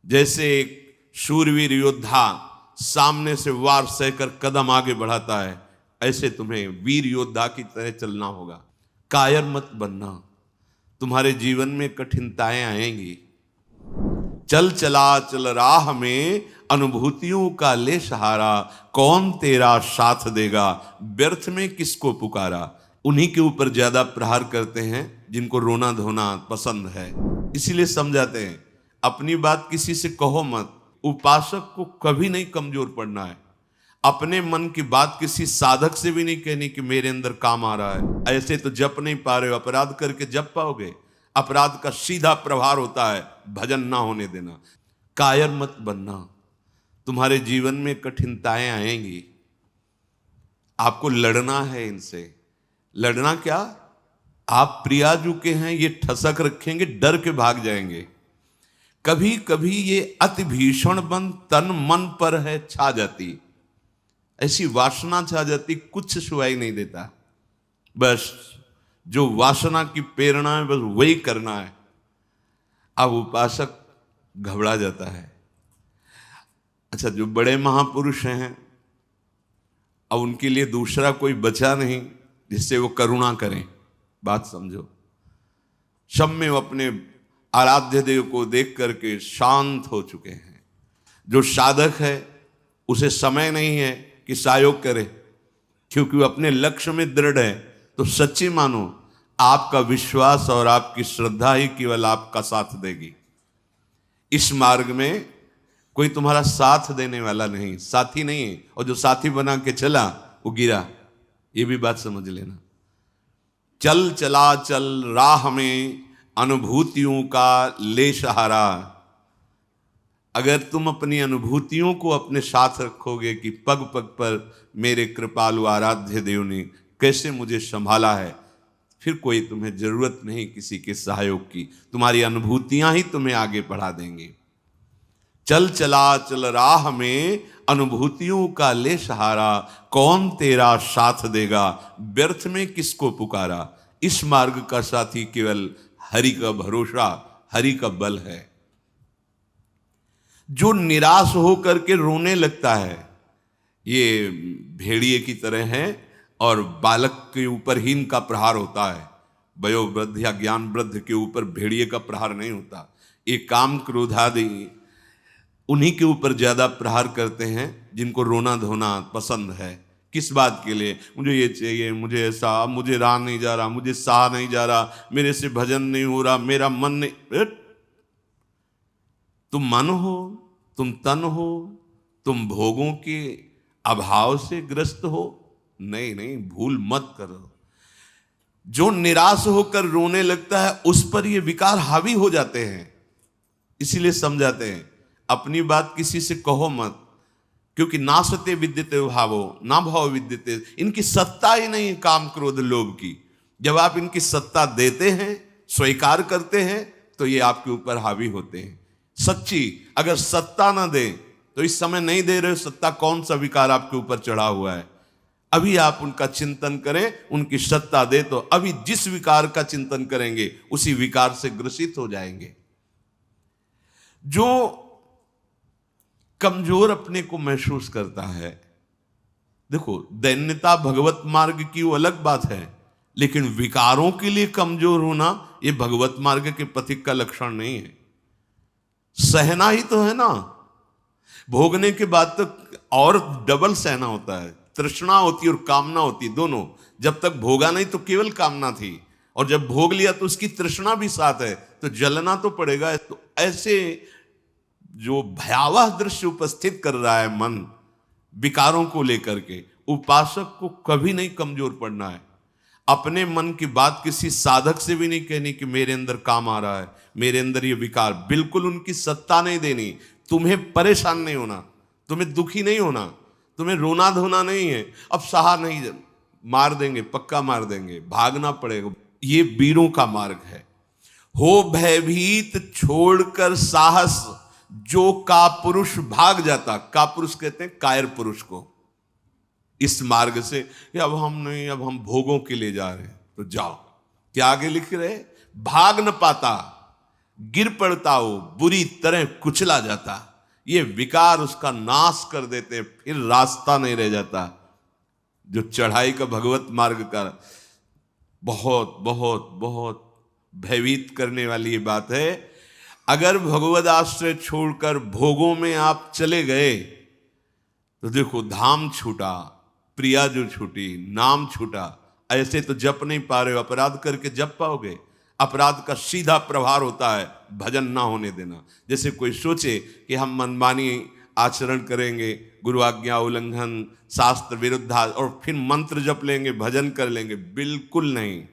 जैसे एक शूरवीर योद्धा सामने से वार सहकर कदम आगे बढ़ाता है, ऐसे तुम्हें वीर योद्धा की तरह चलना होगा। कायर मत बनना, तुम्हारे जीवन में कठिनताएं आएंगी। चल चला चल राह में अनुभूतियों का ले सहारा, कौन तेरा साथ देगा व्यर्थ में किसको पुकारा। उन्हीं के ऊपर ज्यादा प्रहार करते हैं जिनको रोना धोना पसंद है, इसीलिए समझाते हैं अपनी बात किसी से कहो मत। उपासक को कभी नहीं कमजोर पड़ना है। अपने मन की बात किसी साधक से भी नहीं कहनी कि मेरे अंदर काम आ रहा है। ऐसे तो जप नहीं पा रहे हो, अपराध करके जप पाओगे? अपराध का सीधा प्रभार होता है भजन ना होने देना। कायर मत बनना, तुम्हारे जीवन में कठिनताएं आएंगी, आपको लड़ना है इनसे। लड़ना क्या, आप प्रियाजू के हैं, ये ठसक रखेंगे, डर के भाग जाएंगे। कभी कभी ये अति भीषण बन तन मन पर है छा जाती, ऐसी वासना छा जाती, कुछ सुनाई नहीं देता। बस जो वासना की प्रेरणा है बस वही करना है। अब उपासक घबरा जाता है। अच्छा, जो बड़े महापुरुष हैं, अब उनके लिए दूसरा कोई बचा नहीं जिससे वो करुणा करें। बात समझो, सब में वो अपने आराध्य देव को देख करके शांत हो चुके हैं। जो साधक है उसे समय नहीं है कि सहयोग करे, क्योंकि वो अपने लक्ष्य में दृढ़ है। तो सच्ची मानो, आपका विश्वास और आपकी श्रद्धा ही केवल आपका साथ देगी। इस मार्ग में कोई तुम्हारा साथ देने वाला नहीं, साथी नहीं है। और जो साथी बना के चला वो गिरा, ये भी बात समझ लेना। चल चला चल राह में अनुभूतियों का ले सहारा। अगर तुम अपनी अनुभूतियों को अपने साथ रखोगे कि पग पग पर मेरे कृपालु आराध्य देव ने कैसे मुझे संभाला है, फिर कोई तुम्हें जरूरत नहीं किसी के सहयोग की। तुम्हारी अनुभूतियां ही तुम्हें आगे बढ़ा देंगी। चल चला चल राह में अनुभूतियों का ले सहारा, कौन तेरा साथ देगा व्यर्थ में किसको पुकारा। इस मार्ग का साथी केवल हरि का भरोसा, हरि का बल है। जो निराश होकर के रोने लगता है, ये भेड़िए की तरह है और बालक के ऊपर ही इनका प्रहार होता है। वयोवृद्ध या ज्ञान वृद्ध के ऊपर भेड़िए का प्रहार नहीं होता। ये काम क्रोधादि उन्हीं के ऊपर ज्यादा प्रहार करते हैं जिनको रोना धोना पसंद है। किस बात के लिए, मुझे ये चाहिए, मुझे ऐसा, मुझे रहा नहीं जा रहा, मुझे सहा नहीं जा रहा, मेरे से भजन नहीं हो रहा, मेरा मन नहीं। तुम मन हो, तुम तन हो, तुम भोगों के अभाव से ग्रस्त हो? नहीं नहीं, भूल मत करो। जो निराश होकर रोने लगता है उस पर ये विकार हावी हो जाते हैं। इसीलिए समझाते हैं अपनी बात किसी से कहो मत, क्योंकि नासते विद्यते भावो ना भाव विद्यते। इनकी सत्ता ही नहीं है काम क्रोध लोभ की। जब आप इनकी सत्ता देते हैं, स्वीकार करते हैं, तो ये आपके ऊपर हावी होते हैं। सच्ची अगर सत्ता ना दे तो इस समय नहीं दे रहे हो सत्ता, कौन सा विकार आपके ऊपर चढ़ा हुआ है। अभी आप उनका चिंतन करें, उनकी सत्ता दे तो अभी जिस विकार का चिंतन करेंगे उसी विकार से ग्रसित हो जाएंगे। जो कमजोर अपने को महसूस करता है, देखो दैन्यता भगवत मार्ग की वो अलग बात है, लेकिन विकारों के लिए कमजोर होना ये भगवत मार्ग के पथिक का लक्षण नहीं है। सहना ही तो है ना, भोगने के बाद तो और डबल सहना होता है। तृष्णा होती और कामना होती, दोनों। जब तक भोगा नहीं तो केवल कामना थी, और जब भोग लिया तो उसकी तृष्णा भी साथ है, तो जलना तो पड़ेगा। तो ऐसे जो भयावह दृश्य उपस्थित कर रहा है मन विकारों को लेकर के, उपासक को कभी नहीं कमजोर पड़ना है। अपने मन की बात किसी साधक से भी नहीं कहनी कि मेरे अंदर काम आ रहा है, मेरे अंदर ये विकार। बिल्कुल उनकी सत्ता नहीं देनी। तुम्हें परेशान नहीं होना, तुम्हें दुखी नहीं होना, तुम्हें रोना धोना नहीं है। अब सहा नहीं, मार देंगे, पक्का मार देंगे, भागना पड़ेगा। ये वीरों का मार्ग है। हो भयभीत छोड़कर साहस, जो कापुरुष भाग जाता। कापुरुष कहते हैं कायर पुरुष को। इस मार्ग से कि अब हम नहीं, अब हम भोगों के लिए जा रहे हैं, तो जाओ। क्या आगे लिख रहे, भाग न पाता। गिर पड़ता हो, बुरी तरह कुचला जाता। ये विकार उसका नाश कर देते, फिर रास्ता नहीं रह जाता। जो चढ़ाई का भगवत मार्ग का बहुत बहुत बहुत भयभीत करने वाली ये बात है। अगर भगवद आश्रय छोड़कर भोगों में आप चले गए तो देखो, धाम छूटा, प्रिया जो छूटी, नाम छूटा। ऐसे तो जप नहीं पा रहे हो, अपराध करके जप पाओगे? अपराध का सीधा प्रभाव होता है भजन ना होने देना। जैसे कोई सोचे कि हम मनमानी आचरण करेंगे, गुरु आज्ञा उल्लंघन, शास्त्र विरुद्ध, और फिर मंत्र जप लेंगे, भजन कर लेंगे। बिल्कुल नहीं।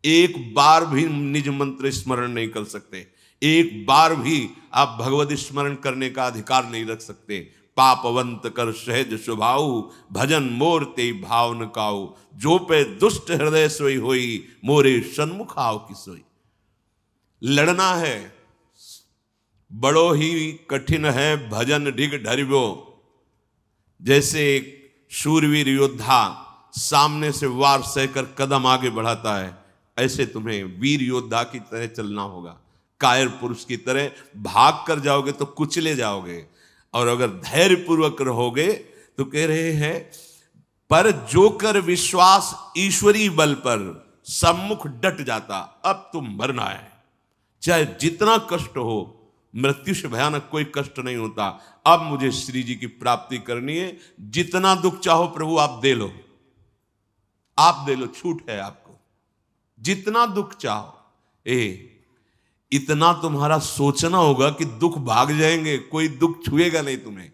एक बार भी निज मंत्र स्मरण नहीं कर सकते, एक बार भी आप भगवत स्मरण करने का अधिकार नहीं रख सकते। पापवंत कर सहज स्वभाव, भजन मोर ते भाव न काऊ, जो पे दुष्ट हृदय सोई होई, मोरे सन्मुख आओ की सोई। लड़ना है, बड़ो ही कठिन है भजन ढिग ढरिबो। जैसे एक शूरवीर योद्धा सामने से वार सहकर कदम आगे बढ़ाता है, ऐसे तुम्हें वीर योद्धा की तरह चलना होगा। कायर पुरुष की तरह भाग कर जाओगे तो कुचले जाओगे, और अगर धैर्य पूर्वक रहोगे तो कह रहे हैं, पर जो कर विश्वास ईश्वरी बल पर, सम्मुख डट जाता। अब तुम मरना है, चाहे जितना कष्ट हो, मृत्यु से भयानक कोई कष्ट नहीं होता। अब मुझे श्री जी की प्राप्ति करनी है, जितना दुख चाहो प्रभु आप दे लो, आप दे लो, छूट है आपको, जितना दुख चाहो। इतना तुम्हारा सोचना होगा कि दुख भाग जाएंगे, कोई दुख छुएगा नहीं तुम्हें।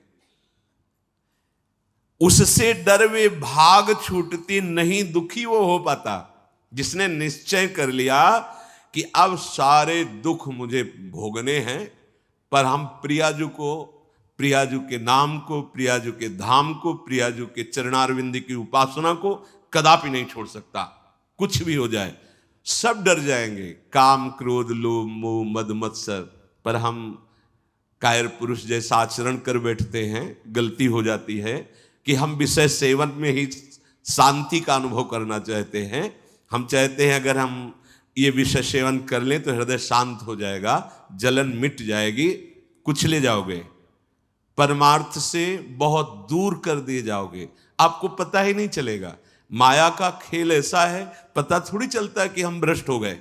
उससे डर वे भाग छूटती नहीं, दुखी वो हो पाता जिसने निश्चय कर लिया कि अब सारे दुख मुझे भोगने हैं, पर हम प्रियाजू को, प्रियाजू के नाम को, प्रियाजू के धाम को, प्रियाजू के चरणारविंद की उपासना को कदापि नहीं छोड़ सकता। कुछ भी हो जाए सब डर जाएंगे, काम क्रोध लोभ मोह मद मत्सर, पर हम कायर पुरुष जैसा आचरण कर बैठते हैं। गलती हो जाती है कि हम विषय सेवन में ही शांति का अनुभव करना चाहते हैं। हम चाहते हैं अगर हम ये विषय सेवन कर लें तो हृदय शांत हो जाएगा, जलन मिट जाएगी, कुचले जाओगे, परमार्थ से बहुत दूर कर दिए जाओगे, आपको पता ही नहीं चलेगा। माया का खेल ऐसा है, पता थोड़ी चलता है कि हम भ्रष्ट हो गए,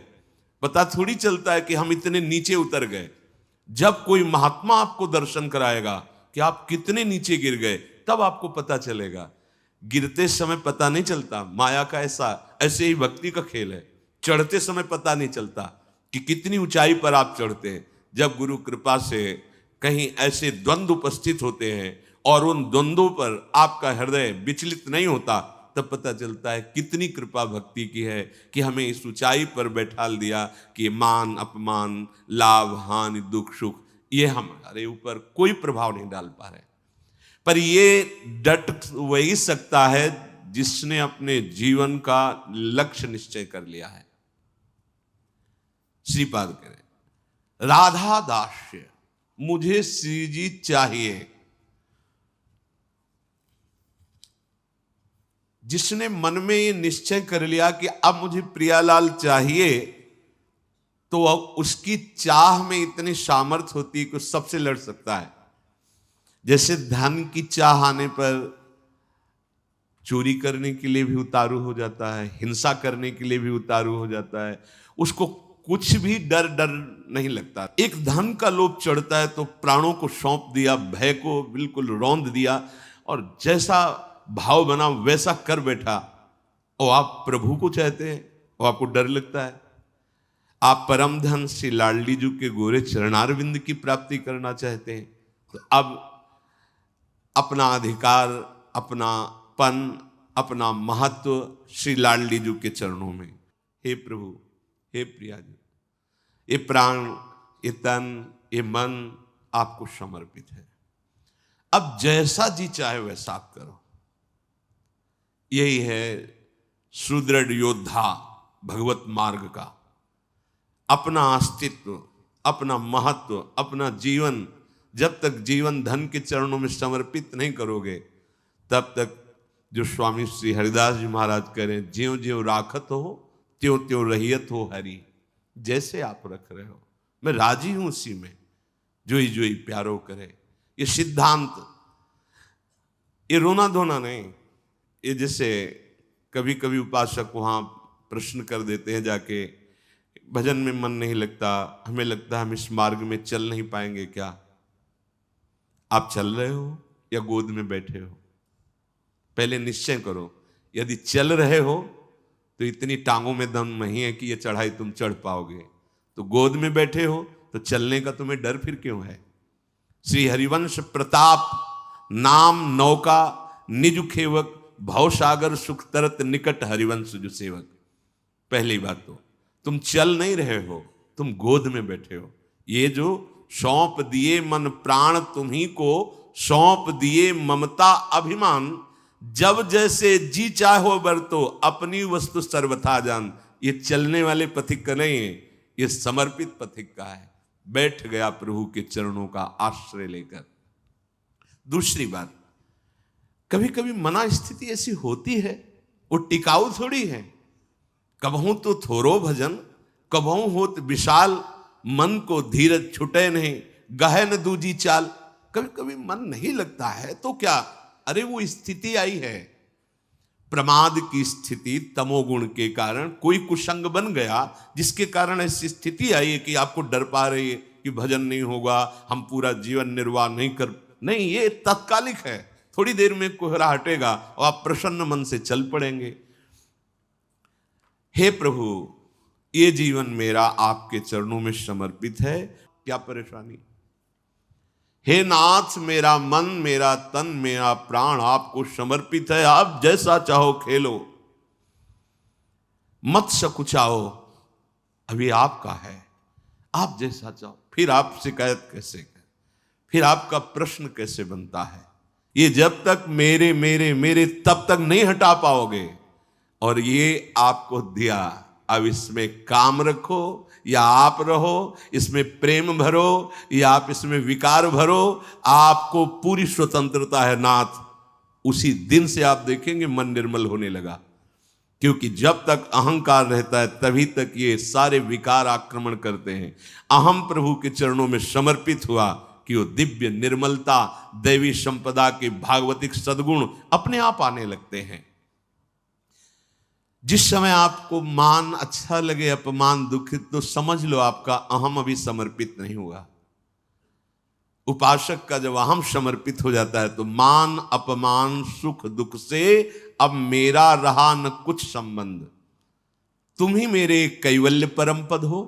पता थोड़ी चलता है कि हम इतने नीचे उतर गए। जब कोई महात्मा आपको दर्शन कराएगा कि आप कितने नीचे गिर गए, तब आपको पता चलेगा। गिरते समय पता नहीं चलता। माया का ऐसे ही भक्ति का खेल है, चढ़ते समय पता नहीं चलता कि कितनी ऊंचाई पर आप चढ़ते हैं। जब गुरु कृपा से कहीं ऐसे द्वंद्व उपस्थित होते हैं और उन द्वंद्वों पर आपका हृदय विचलित नहीं होता, तब पता चलता है कितनी कृपा भक्ति की है कि हमें इस ऊंचाई पर बैठाल दिया कि मान अपमान, लाभ हानि, दुख सुख, ये हमारे ऊपर कोई प्रभाव नहीं डाल पा रहे। पर ये डट वही सकता है जिसने अपने जीवन का लक्ष्य निश्चय कर लिया है। श्रीपाद कह रहे, राधा दास्य, मुझे श्री जी चाहिए। जिसने मन में ये निश्चय कर लिया कि अब मुझे प्रियालाल चाहिए, तो उसकी चाह में इतनी सामर्थ्य होती है कि सबसे लड़ सकता है। जैसे धन की चाह आने पर चोरी करने के लिए भी उतारू हो जाता है, हिंसा करने के लिए भी उतारू हो जाता है, उसको कुछ भी डर नहीं लगता। एक धन का लोभ चढ़ता है तो प्राणों को सौंप दिया, भय को बिल्कुल रौंद दिया, और जैसा भाव बना वैसा कर बैठा। और आप प्रभु को चाहते हैं और आपको डर लगता है। आप परम धन श्री लाडली जी के गोरे चरणारविंद की प्राप्ति करना चाहते हैं, तो अब अपना अधिकार, अपना पन, अपना महत्व श्री लाडली जी के चरणों में। हे प्रभु, हे प्रिया जी, ये प्राण, ये तन, ये मन आपको समर्पित है। अब जैसा जी चाहे वैसा आप करो। यही है सुदृढ़ योद्धा भगवत मार्ग का। अपना अस्तित्व, अपना महत्व, अपना जीवन जब तक जीवन धन के चरणों में समर्पित नहीं करोगे, तब तक जो स्वामी श्री हरिदास जी महाराज कह रहे हैं, ज्यों ज्यों राखत हो त्यों त्यों रहियत हो हरि। जैसे आप रख रहे हो मैं राजी हूं उसी में, जोई जोई प्यारो करे। ये सिद्धांत, ये रोना धोना नहीं। ये जैसे कभी कभी उपासक वहां प्रश्न कर देते हैं जाके, भजन में मन नहीं लगता, हमें लगता है हम इस मार्ग में चल नहीं पाएंगे क्या? आप चल रहे हो या गोद में बैठे हो? पहले निश्चय करो। यदि चल रहे हो तो इतनी टांगों में दम नहीं है कि ये चढ़ाई तुम चढ़ पाओगे। तो गोद में बैठे हो तो चलने का तुम्हें डर फिर क्यों है? श्री हरिवंश प्रताप नाम नौका निज खेवक, भवसागर सुख तरत निकट हरिवंश जो सेवक। पहली बात तो तुम चल नहीं रहे हो, तुम गोद में बैठे हो। ये जो सौंप दिए मन प्राण तुम्ही को, सौंप दिए ममता अभिमान, जब जैसे जी चाहो बरतो, अपनी वस्तु सर्वथा जान। ये चलने वाले पथिक का नहीं है, ये समर्पित पथिक का है। बैठ गया प्रभु के चरणों का आश्रय लेकर। दूसरी बात, कभी कभी मना स्थिति ऐसी होती है, वो टिकाऊ थोड़ी है। कबहू तो थोरो भजन, कबहू होत विशाल, मन को धीरज छुटे नहीं, गहन दूजी चाल। कभी कभी मन नहीं लगता है तो क्या, अरे वो स्थिति आई है, प्रमाद की स्थिति, तमोगुण के कारण कोई कुसंग बन गया, जिसके कारण ऐसी स्थिति आई है कि आपको डर पा रही है कि भजन नहीं होगा, हम पूरा जीवन निर्वाह नहीं कर। नहीं, ये तात्कालिक है, थोड़ी देर में कोहरा हटेगा और आप प्रसन्न मन से चल पड़ेंगे। हे प्रभु, ये जीवन मेरा आपके चरणों में समर्पित है, क्या परेशानी? हे नाथ, मेरा मन, मेरा तन, मेरा प्राण आपको समर्पित है, आप जैसा चाहो खेलो, मत सकुचाओ, अभी आपका है, आप जैसा चाहो। फिर आप शिकायत कैसे करें? फिर आपका प्रश्न कैसे बनता है? ये जब तक मेरे मेरे मेरे तब तक नहीं हटा पाओगे। और ये आपको दिया, अब इसमें काम रखो या आप रहो, इसमें प्रेम भरो या आप इसमें विकार भरो, आपको पूरी स्वतंत्रता है नाथ। उसी दिन से आप देखेंगे मन निर्मल होने लगा। क्योंकि जब तक अहंकार रहता है तभी तक ये सारे विकार आक्रमण करते हैं। अहम प्रभु के चरणों में समर्पित हुआ कि वो दिव्य निर्मलता, दैवी संपदा के भागवतिक सद्गुण अपने आप आने लगते हैं। जिस समय आपको मान अच्छा लगे, अपमान दुखित, तो समझ लो आपका अहम अभी समर्पित नहीं हुआ। उपासक का जब अहम समर्पित हो जाता है तो मान अपमान सुख दुख से अब मेरा रहा न कुछ संबंध। तुम ही मेरे कैवल्य परम पद हो,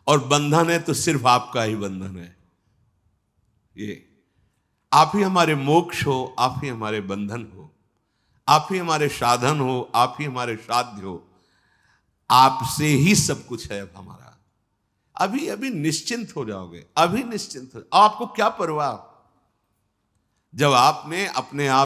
और बंधन है तो सिर्फ आपका ही बंधन है। ये आप ही हमारे मोक्ष हो, आप ही हमारे बंधन हो, आप ही हमारे साधन हो, आप ही हमारे साध्य हो। आपसे ही सब कुछ है अब हमारा। अभी अभी निश्चिंत हो जाओगे, अभी निश्चिंत हो। आपको क्या परवाह, जब आपने अपने आप